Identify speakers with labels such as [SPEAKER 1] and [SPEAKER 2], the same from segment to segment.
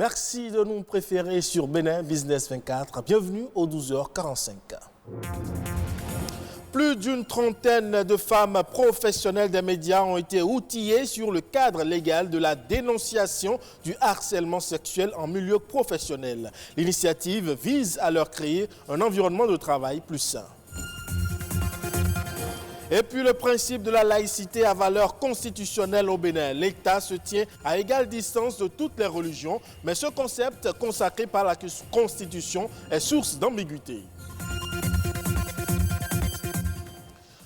[SPEAKER 1] Merci de nous préférer sur Bénin Business 24. Bienvenue aux 12h45. Plus d'une trentaine de femmes professionnelles des médias ont été outillées sur le cadre légal de la dénonciation du harcèlement sexuel en milieu professionnel. L'initiative vise à leur créer un environnement de travail plus sain. Et puis le principe de la laïcité à valeur constitutionnelle au Bénin. L'État se tient à égale distance de toutes les religions, mais ce concept consacré par la Constitution est source d'ambiguïté.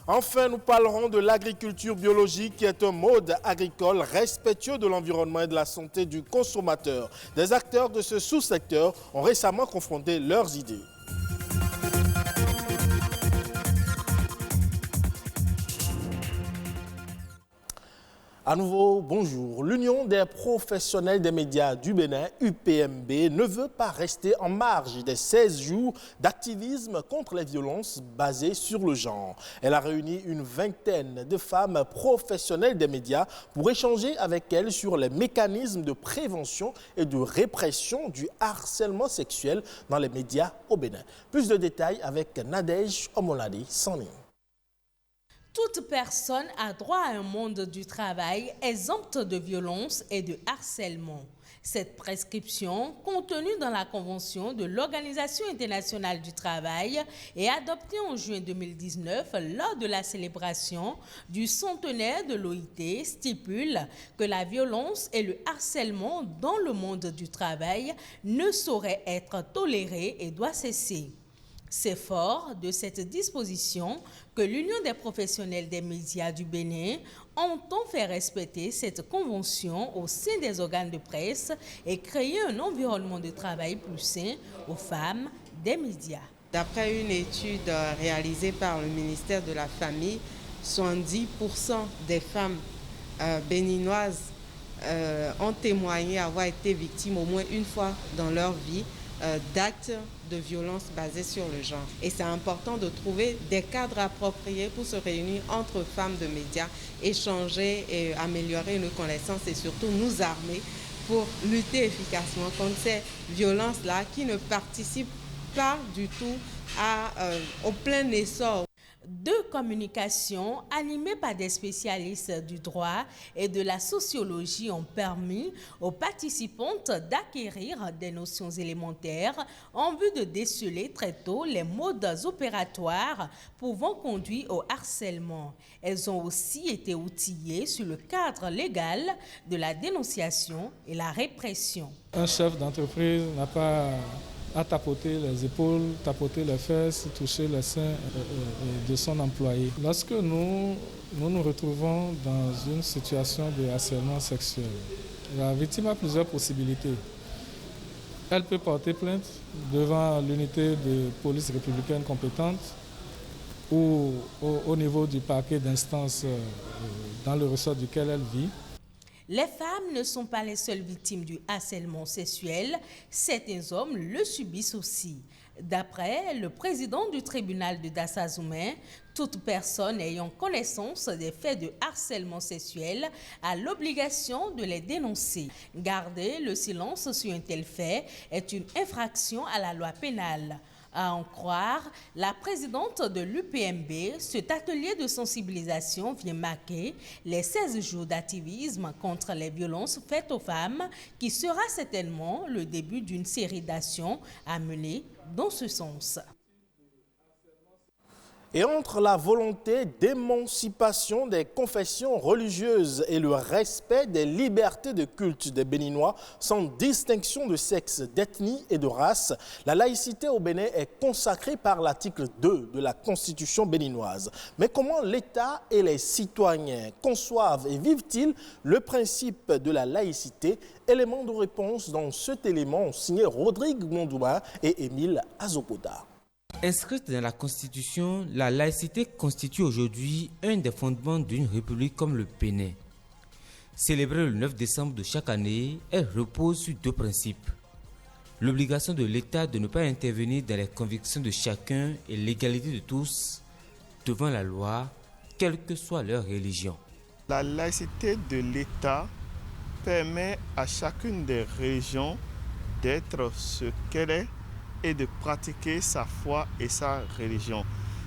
[SPEAKER 1] Enfin, nous parlerons de l'agriculture biologique qui est un mode agricole respectueux de l'environnement et de la santé du consommateur. Des acteurs de ce sous-secteur ont récemment confronté leurs idées. À nouveau, bonjour. L'Union des professionnels des médias du Bénin, UPMB, ne veut pas rester en marge des 16 jours d'activisme contre les violences basées sur le genre. Elle a réuni une vingtaine de femmes professionnelles des médias pour échanger avec elles sur les mécanismes de prévention et de répression du harcèlement sexuel dans les médias au Bénin. Plus de détails avec Nadège Omolade Sani.
[SPEAKER 2] Toute personne a droit à un monde du travail exempt de violence et de harcèlement. Cette prescription, contenue dans la Convention de l'Organisation internationale du travail et adoptée en juin 2019 lors de la célébration du centenaire de l'OIT, stipule que la violence et le harcèlement dans le monde du travail ne sauraient être tolérés et doivent cesser. C'est fort de cette disposition que l'Union des professionnels des médias du Bénin entend faire respecter cette convention au sein des organes de presse et créer un environnement de travail plus sain aux femmes des médias.
[SPEAKER 3] D'après une étude réalisée par le ministère de la Famille, 70% des femmes béninoises ont témoigné avoir été victimes au moins une fois dans leur vie d'actes de violence basés sur le genre. Et c'est important de trouver des cadres appropriés pour se réunir entre femmes de médias, échanger et améliorer nos connaissances et surtout nous armer pour lutter efficacement contre ces violences-là qui ne participent pas du tout au plein essor.
[SPEAKER 2] Deux communications animées par des spécialistes du droit et de la sociologie ont permis aux participantes d'acquérir des notions élémentaires en vue de déceler très tôt les modes opératoires pouvant conduire au harcèlement. Elles ont aussi été outillées sur le cadre légal de la dénonciation et la répression.
[SPEAKER 4] Un chef d'entreprise n'a pas à tapoter les épaules, tapoter les fesses, toucher les seins de son employé. Lorsque nous nous retrouvons dans une situation de harcèlement sexuel, la victime a plusieurs possibilités. Elle peut porter plainte devant l'unité de police républicaine compétente ou au niveau du parquet d'instance dans le ressort duquel elle vit.
[SPEAKER 2] Les femmes ne sont pas les seules victimes du harcèlement sexuel, certains hommes le subissent aussi. D'après le président du tribunal de Dassazoumen, toute personne ayant connaissance des faits de harcèlement sexuel a l'obligation de les dénoncer. Garder le silence sur un tel fait est une infraction à la loi pénale. À en croire la présidente de l'UPMB, cet atelier de sensibilisation vient marquer les 16 jours d'activisme contre les violences faites aux femmes, qui sera certainement le début d'une série d'actions à mener dans ce sens.
[SPEAKER 1] Et entre la volonté d'émancipation des confessions religieuses et le respect des libertés de culte des Béninois sans distinction de sexe, d'ethnie et de race, la laïcité au Bénin est consacrée par l'article 2 de la Constitution béninoise. Mais comment l'État et les citoyens conçoivent et vivent-ils le principe de la laïcité? Élément de réponse dans cet élément signé Rodrigue Mondouma et Émile Azopoda.
[SPEAKER 5] Inscrite dans la Constitution, la laïcité constitue aujourd'hui un des fondements d'une république comme le Bénin. Célébrée le 9 décembre de chaque année, elle repose sur deux principes. L'obligation de l'État de ne pas intervenir dans les convictions de chacun et l'égalité de tous devant la loi, quelle que soit leur religion.
[SPEAKER 6] La laïcité de l'État permet à chacune des religions d'être ce qu'elle est et de pratiquer sa foi et sa religion.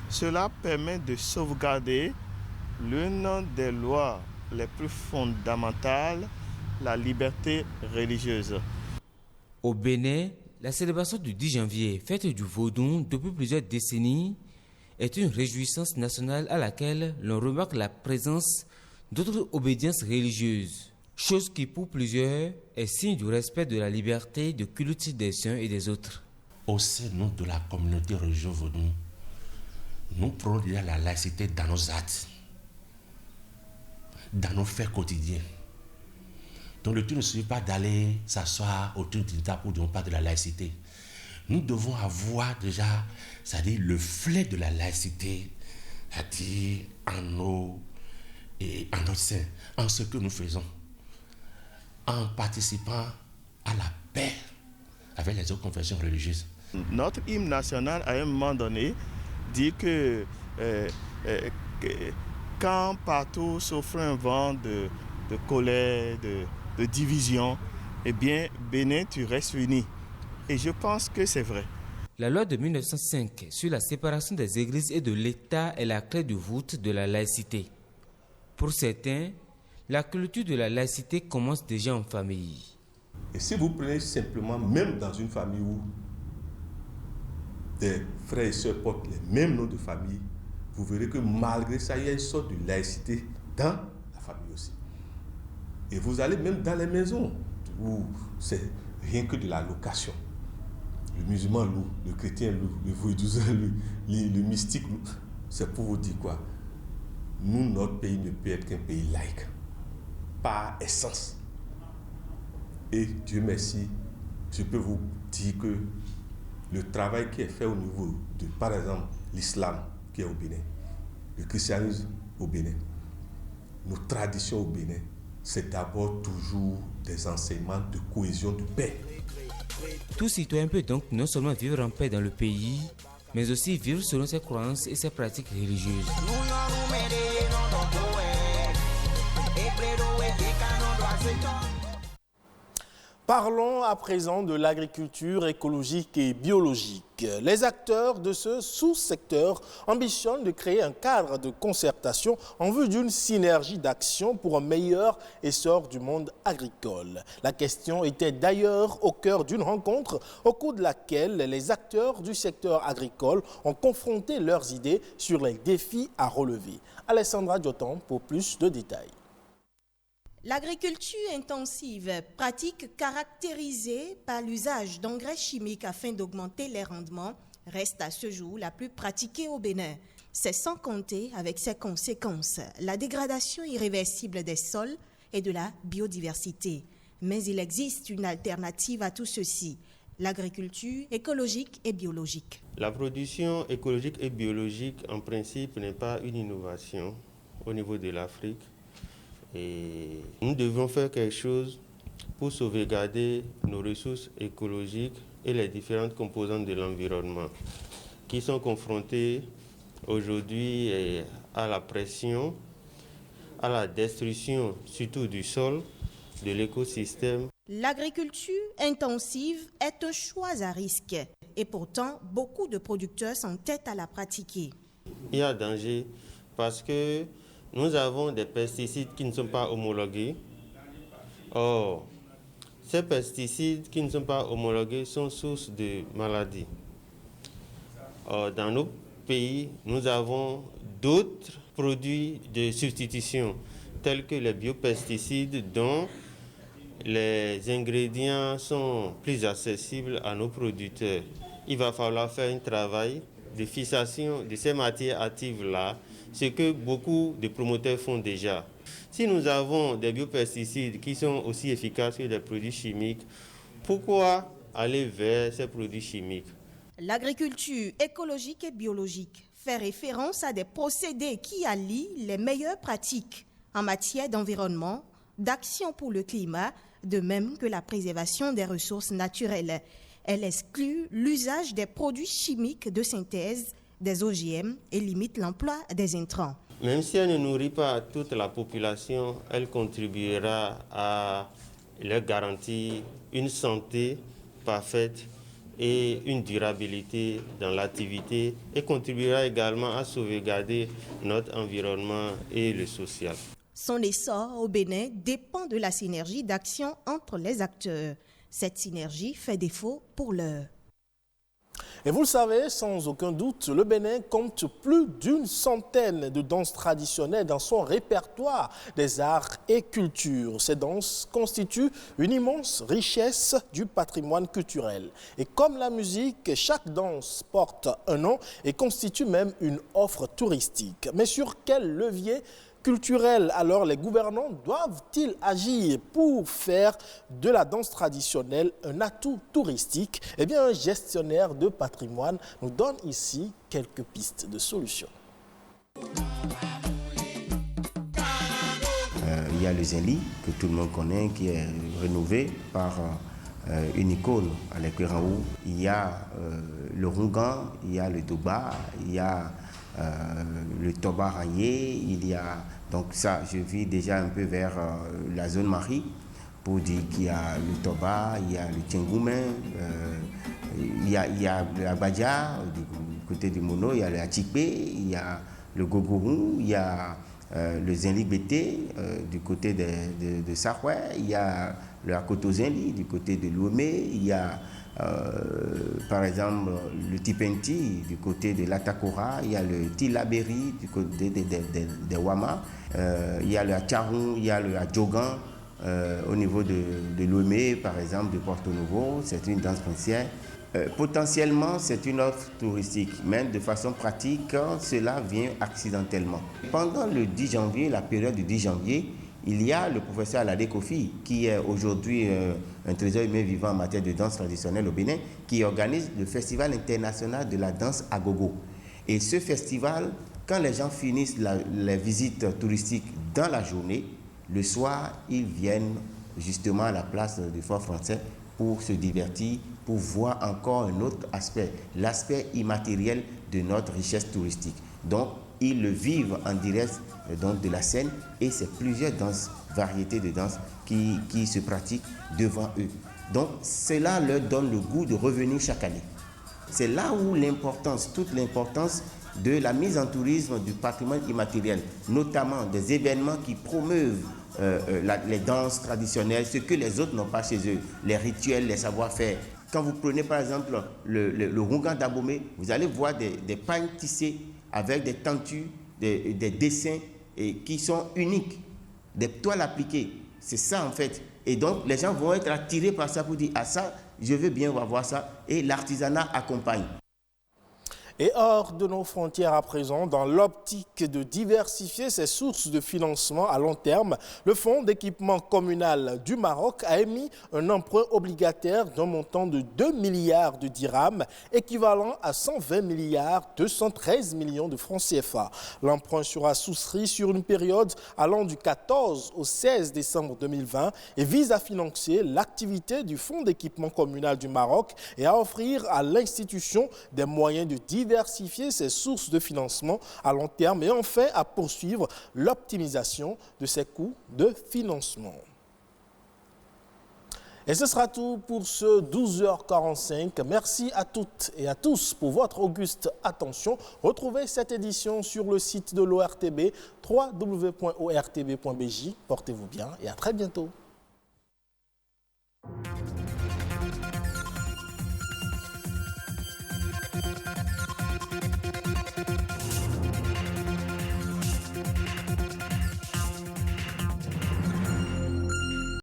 [SPEAKER 6] Cela permet de sauvegarder l'une des lois les plus fondamentales, la liberté religieuse.
[SPEAKER 5] Au Bénin, la célébration du 10 janvier, fête du Vodou depuis plusieurs décennies, est une réjouissance nationale à laquelle l'on remarque la présence d'autres obédiences religieuses, chose qui pour plusieurs est signe du respect de la liberté de culte des uns et des autres.
[SPEAKER 7] Au sein de la communauté religieuse Vodou, nous prônons la laïcité dans nos actes, dans nos faits quotidiens. Donc le tout ne suffit pas d'aller s'asseoir autour d'une table où on parle de la laïcité. Nous devons avoir déjà, c'est-à-dire le flé de la laïcité, c'est-à-dire en notre sein, en ce que nous faisons, en participant à la paix avec les autres confessions religieuses.
[SPEAKER 6] Notre hymne national, à un moment donné, dit que quand partout s'offre un vent de colère, de division, eh bien, Bénin, tu restes uni. Et je pense que c'est vrai.
[SPEAKER 5] La loi de 1905 sur la séparation des églises et de l'État est la clé de voûte de la laïcité. Pour certains, la culture de la laïcité commence déjà en famille.
[SPEAKER 8] Et si vous prenez simplement, même dans une famille où des frères et sœurs portent les mêmes noms de famille, vous verrez que malgré ça, il y a une sorte de laïcité dans la famille aussi. Et vous allez même dans les maisons où c'est rien que de la location. Le musulman loue, le chrétien loue, le vaudouisant loue, le mystique loue. C'est pour vous dire quoi? Nous, notre pays ne peut être qu'un pays laïque, par essence. Et Dieu merci, je peux vous dire que le travail qui est fait au niveau de, par exemple, l'islam qui est au Bénin, le christianisme au Bénin, nos traditions au Bénin, c'est d'abord toujours des enseignements de cohésion, de paix.
[SPEAKER 5] Tout citoyen peut donc non seulement vivre en paix dans le pays, mais aussi vivre selon ses croyances et ses pratiques religieuses.
[SPEAKER 1] Parlons à présent de l'agriculture écologique et biologique. Les acteurs de ce sous-secteur ambitionnent de créer un cadre de concertation en vue d'une synergie d'action pour un meilleur essor du monde agricole. La question était d'ailleurs au cœur d'une rencontre au cours de laquelle les acteurs du secteur agricole ont confronté leurs idées sur les défis à relever. Alessandra Diotan pour plus de détails.
[SPEAKER 9] L'agriculture intensive, pratique caractérisée par l'usage d'engrais chimiques afin d'augmenter les rendements, reste à ce jour la plus pratiquée au Bénin. C'est sans compter avec ses conséquences, la dégradation irréversible des sols et de la biodiversité. Mais il existe une alternative à tout ceci, l'agriculture écologique et biologique.
[SPEAKER 10] La production écologique et biologique, en principe, n'est pas une innovation au niveau de l'Afrique. Et nous devons faire quelque chose pour sauvegarder nos ressources écologiques et les différentes composantes de l'environnement qui sont confrontées aujourd'hui à la pression, à la destruction surtout du sol, de l'écosystème.
[SPEAKER 9] L'agriculture intensive est un choix à risque et pourtant beaucoup de producteurs s'entêtent à la pratiquer.
[SPEAKER 10] Il y a danger parce que nous avons des pesticides qui ne sont pas homologués. Or, ces pesticides qui ne sont pas homologués sont source de maladies. Or, dans nos pays, nous avons d'autres produits de substitution, tels que les biopesticides dont les ingrédients sont plus accessibles à nos producteurs. Il va falloir faire un travail de fixation de ces matières actives-là, ce que beaucoup de promoteurs font déjà. Si nous avons des biopesticides qui sont aussi efficaces que des produits chimiques, pourquoi aller vers ces produits chimiques?
[SPEAKER 9] L'agriculture écologique et biologique fait référence à des procédés qui allient les meilleures pratiques en matière d'environnement, d'action pour le climat, de même que la préservation des ressources naturelles. Elle exclut l'usage des produits chimiques de synthèse, des OGM et limite l'emploi des intrants.
[SPEAKER 10] Même si elle ne nourrit pas toute la population, elle contribuera à leur garantir une santé parfaite et une durabilité dans l'activité et contribuera également à sauvegarder notre environnement et le social.
[SPEAKER 9] Son essor au Bénin dépend de la synergie d'action entre les acteurs. Cette synergie fait défaut pour l'heure.
[SPEAKER 1] Et vous le savez, sans aucun doute, le Bénin compte plus d'une centaine de danses traditionnelles dans son répertoire des arts et cultures. Ces danses constituent une immense richesse du patrimoine culturel. Et comme la musique, chaque danse porte un nom et constitue même une offre touristique. Mais sur quel levier culturel, alors les gouvernants doivent-ils agir pour faire de la danse traditionnelle un atout touristique? Eh bien, un gestionnaire de patrimoine nous donne ici quelques pistes de solutions.
[SPEAKER 11] Il y a le Zenli, que tout le monde connaît, qui est rénové par une icône à l'Ekweranou. Il y a le Rungan, il y a le Doba, il y a le Toba rayé, il y a, donc ça, je vis déjà un peu vers la zone Marie, pour dire qu'il y a le Toba, il y a le Tchengoumen, il y a le Abadja, du côté du Mono, il y a le Atchikpe, il y a le Gogourou, il y a le Zenli Bété, du côté de Sahoué, il y a le Akoto Zenli, du côté de Lomé, il y a par exemple le Tipenti du côté de l'Atakora, il y a le Tilaberi du côté de Wama, il y a le Atcharoun, il y a le Adjogan au niveau de Lomé, par exemple, de Porto Novo. C'est une danse princière. Potentiellement, c'est une offre touristique, mais de façon pratique, cela vient accidentellement. Pendant le 10 janvier, la période du 10 janvier, il y a le professeur Alade Kofi, qui est aujourd'hui un trésor humain vivant en matière de danse traditionnelle au Bénin, qui organise le Festival international de la danse à gogo. Et ce festival, quand les gens finissent les visites touristiques dans la journée, le soir, ils viennent justement à la place du Fort Français pour se divertir, pour voir encore un autre aspect, l'aspect immatériel de notre richesse touristique. Donc, ils le vivent en direct donc, de la scène et c'est plusieurs danses, variétés de danses qui se pratiquent devant eux. Donc, cela leur donne le goût de revenir chaque année. C'est là où l'importance, toute l'importance de la mise en tourisme du patrimoine immatériel, notamment des événements qui promeuvent les danses traditionnelles, ce que les autres n'ont pas chez eux, les rituels, les savoir-faire. Quand vous prenez par exemple le Rungan d'Abomey, vous allez voir des pagnes tissées avec des tentures, des dessins qui sont uniques, des toiles appliquées. C'est ça en fait. Et donc les gens vont être attirés par ça pour dire « Ah ça, je veux bien voir ça » et l'artisanat accompagne.
[SPEAKER 1] Et hors de nos frontières à présent, dans l'optique de diversifier ses sources de financement à long terme, le Fonds d'équipement communal du Maroc a émis un emprunt obligataire d'un montant de 2 milliards de dirhams, équivalent à 120 milliards 213 millions de francs CFA. L'emprunt sera souscrit sur une période allant du 14 au 16 décembre 2020 et vise à financer l'activité du Fonds d'équipement communal du Maroc et à offrir à l'institution des moyens de diversifier ses sources de financement à long terme et enfin à poursuivre l'optimisation de ses coûts de financement. Et ce sera tout pour ce 12h45. Merci à toutes et à tous pour votre auguste attention. Retrouvez cette édition sur le site de l'ORTB, www.ortb.bj. Portez-vous bien et à très bientôt.